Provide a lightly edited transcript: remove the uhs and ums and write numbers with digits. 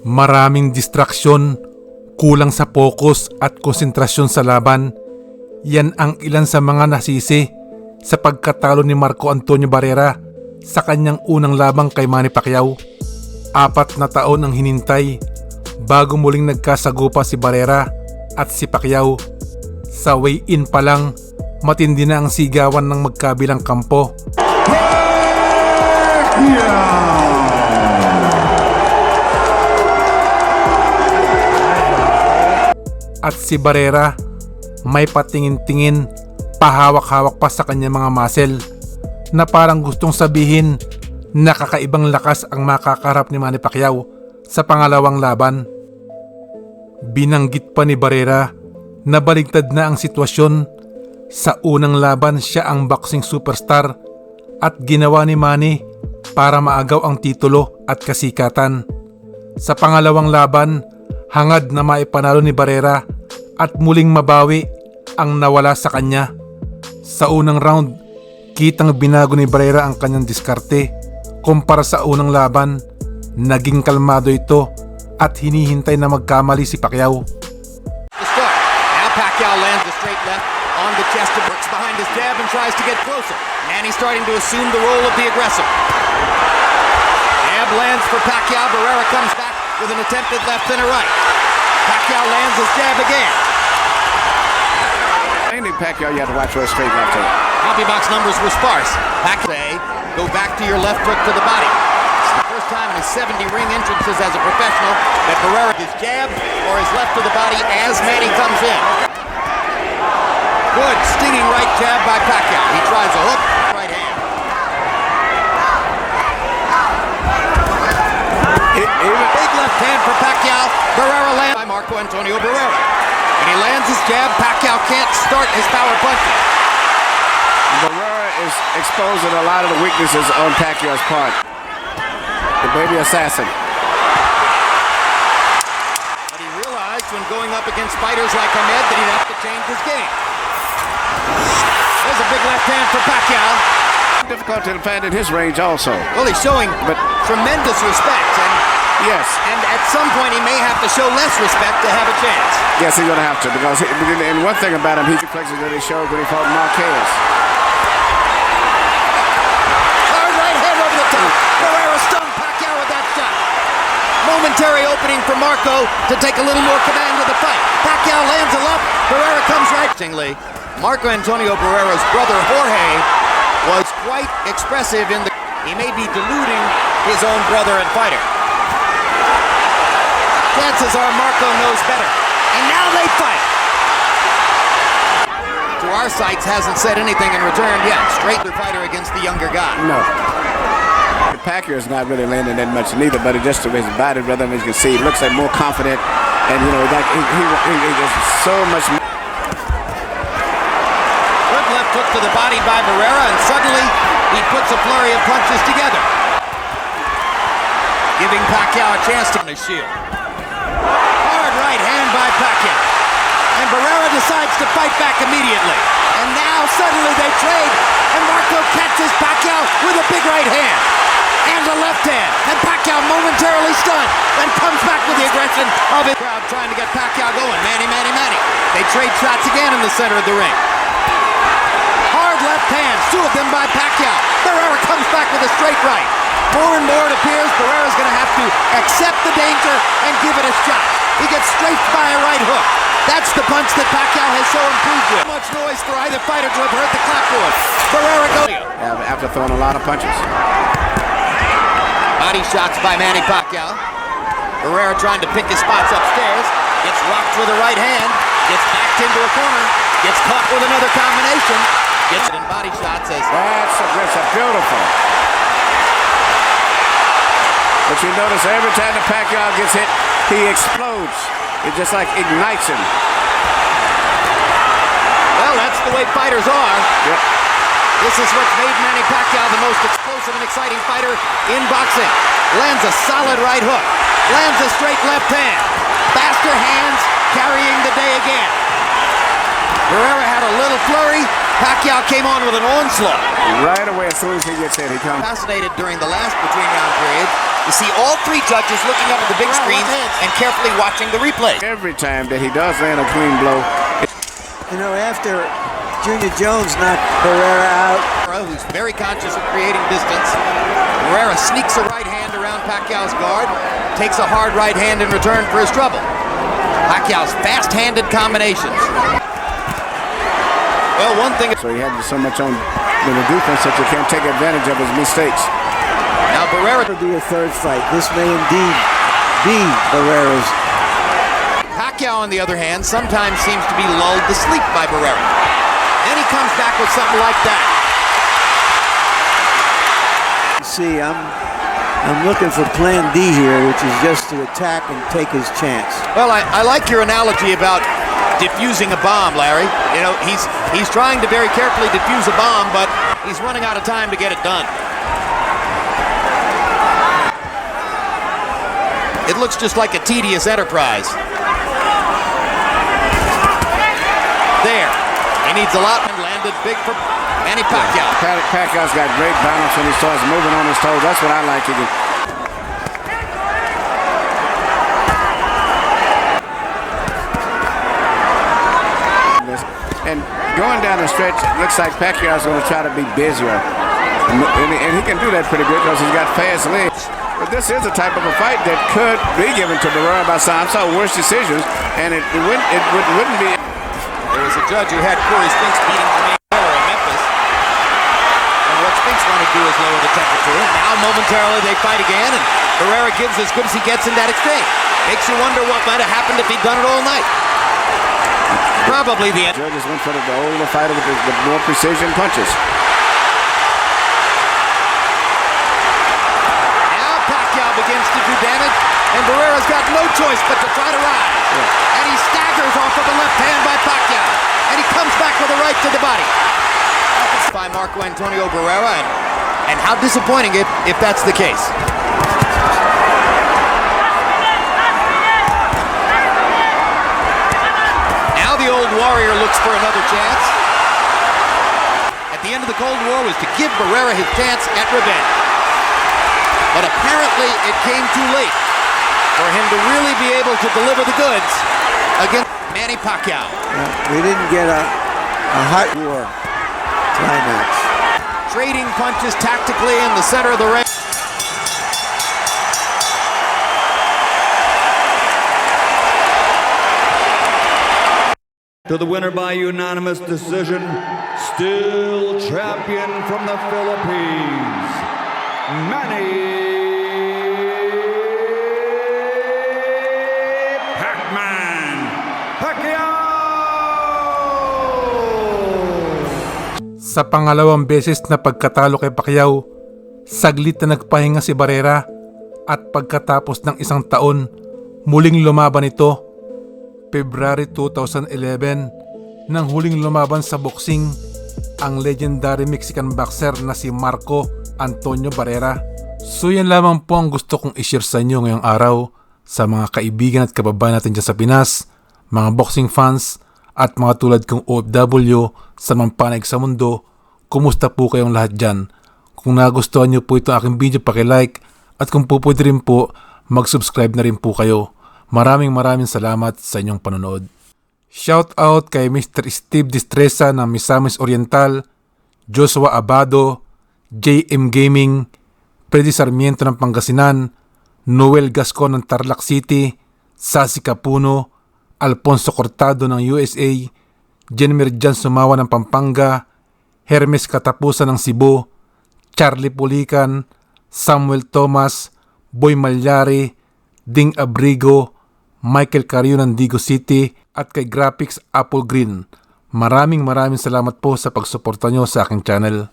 Maraming distraksyon, kulang sa focus at konsentrasyon sa laban. Yan ang ilan sa mga nasisi sa pagkatalo ni Marco Antonio Barrera sa kanyang unang labang kay Manny Pacquiao. 4 na taon ang hinintay bago muling nagkasagupa si Barrera at si Pacquiao. Sa weigh-in pa lang, matindi na ang sigawan ng magkabilang kampo. At si Barrera, may patingin-tingin, pahawak-hawak pa sa kanyang mga muscle na parang gustong sabihin na kakaibang lakas ang makakaharap ni Manny Pacquiao sa pangalawang laban. Binanggit pa ni Barrera na baligtad na ang sitwasyon. Sa unang laban siya ang boxing superstar at ginawa ni Manny para maagaw ang titulo at kasikatan. Sa pangalawang laban, hangad na maipanalo ni Barrera at muling mabawi ang nawala sa kanya. Sa unang round, kitang binago ni Barrera ang kanyang diskarte kumpara sa unang laban. Naging kalmado ito at hinihintay na magkamali si Pacquiao. Now Pacquiao lands a straight left on the chest and works behind his jab and tries to get closer. Manny's starting to assume the role of the aggressor. Jab lands for Pacquiao. Barrera comes back with an attempted left and a right. Pacquiao lands his jab again. Mainly Pacquiao, you have to watch for a straight left hand. Copy box numbers were sparse. Pacquiao, go back to your left hook to the body. It's the first time in his 70 ring entrances as a professional that Barrera his jab or his left to the body as Manny comes in. Good stinging right jab by Pacquiao. He tries a hook, right hand. Big left hand for Pacquiao. Barrera lands by Marco Antonio Barrera. When he lands his jab, Pacquiao can't start his power punches. Barrera is exposing a lot of the weaknesses on Pacquiao's part. The baby assassin. But he realized when going up against fighters like Ahmed that he'd have to change his game. There's a big left hand for Pacquiao. Difficult to defend in his range also. Well, he's showing tremendous respect. Yes. And at some point he may have to show less respect to have a chance. Yes, he's going to have to, because and one thing about him, he flexes that he showed when he fought Marquez. Hard right hand over the top. Barrera stunned Pacquiao with that shot. Momentary opening for Marco to take a little more command of the fight. Pacquiao lands a left. Barrera comes right. Marco Antonio Barrera's brother Jorge was quite expressive in the... He may be deluding his own brother and fighter. Chances are Marco knows better. And now they fight. To our sights, hasn't said anything in return yet. Straight fighter against the younger guy. No. Pacquiao is not really landing that much neither, but just his body, brother, as you can see, he looks like more confident, and you know, like he does so much. Good left hook to the body by Barrera, and suddenly he puts a flurry of punches together, giving Pacquiao a chance to his shield. Hard right hand by Pacquiao. And Barrera decides to fight back immediately. And now suddenly they trade. And Marco catches Pacquiao with a big right hand. And a left hand. And Pacquiao momentarily stunned. Then comes back with the aggression of his crowd trying to get Pacquiao going. Manny. They trade shots again in the center of the ring. Hard left hands. 2 of them by Pacquiao. Barrera comes back with a straight right. More and more it appears Barrera's going to have to accept the danger and give it a shot. He gets strafed by a right hook. That's the punch that Pacquiao has so improved with. Much noise for either fighter to have heard the clapboard. Barrera goes After throwing a lot of punches. Body shots by Manny Pacquiao. Barrera trying to pick his spots upstairs. Gets rocked with a right hand. Gets backed into a corner. Gets caught with another combination. Gets it in body shots as... That's a beautiful. But you notice every time the Pacquiao gets hit, he explodes. It just like ignites him. Well, that's the way fighters are. Yep. This is what's made Manny Pacquiao the most explosive and exciting fighter in boxing. Lands a solid right hook. Lands a straight left hand. Faster hands carrying the day again. Barrera had a little flurry, Pacquiao came on with an onslaught. Right away, as soon as he gets hit, he comes. Fascinated during the last between-round period to see all three judges looking up at the big screens and carefully watching the replay. Every time that he does land a clean blow. You know, after Junior Jones knocked Barrera out, Who's very conscious of creating distance. Barrera sneaks a right hand around Pacquiao's guard, takes a hard right hand in return for his trouble. Pacquiao's fast-handed combinations. Well, one thing... So he had so much on the defense that you can't take advantage of his mistakes. Now Barrera... it'll be a third fight. This may indeed be Barrera's. Pacquiao, on the other hand, sometimes seems to be lulled to sleep by Barrera. Then he comes back with something like that. See, I'm looking for plan D here, which is just to attack and take his chance. Well, I like your analogy about diffusing a bomb, Larry. You know, he's trying to very carefully diffuse a bomb, but he's running out of time to get it done. It looks just like a tedious enterprise. There. He needs a lot and landed big for Manny Pacquiao. Pacquiao's got great balance when he starts moving on his toes. That's what I like. He can... And going down the stretch, it looks like Pacquiao's going to try to be busier. And he can do that pretty good because he's got fast legs. But this is a type of a fight that could be given to Barrera by some worse decisions, and it wouldn't be. There was a judge who had Corey Spinks beating Jermaine Miller in Memphis. And what Spinks wanted to do is lower the temperature. Now momentarily they fight again, and Barrera gives as good as he gets in that exchange. Makes you wonder what might have happened if he'd done it all night. Probably the end. Judges went for the older fighter with the more precision punches. Begins to do damage, and Barrera's got no choice but to try to rise. And he staggers off with a left hand by Pacquiao, and he comes back with a right to the body. By Marco Antonio Barrera, and how disappointing if that's the case. Now the old warrior looks for another chance. At the end of the Cold War was to give Barrera his chance at revenge. But apparently it came too late for him to really be able to deliver the goods against Manny Pacquiao. We didn't get a hot war climax. Trading punches tactically in the center of the ring. To the winner by unanimous decision, still champion from the Philippines, Manny Pacquiao! Sa pangalawang beses na pagkatalo kay Pacquiao, saglit na nagpahinga si Barrera at pagkatapos ng isang taon, muling lumaban ito. February 2011, nang huling lumaban sa boxing ang legendary Mexican boxer na si Marco Antonio Barrera. So yan lamang po ang gusto kong i-share sa inyo ngayong araw sa mga kaibigan at kababayan natin dyan sa Pinas, mga boxing fans at mga tulad kong OFW sa mampanay sa mundo. Kumusta po kayong lahat dyan? Kung nagustuhan nyo po itong aking video, paki-like at kung po pwede rin po, mag-subscribe na rin po kayo. Maraming salamat sa inyong panonood. Shout out kay Mr. Steve Distresa ng Misamis Oriental, Joshua Abado, JM Gaming, Freddy Sarmiento ng Pangasinan, Noel Gascon ng Tarlac City, Sasi Capuno, Alfonso Cortado ng USA, Jenmer Jan Sumawa ng Pampanga, Hermes Katapusan ng Cebu, Charlie Pulican, Samuel Thomas, Boy Malyari, Ding Abrigo, Michael Carrio ng Digo City at kay Graphics Apple Green. Maraming salamat po sa pagsuporta nyo sa aking channel.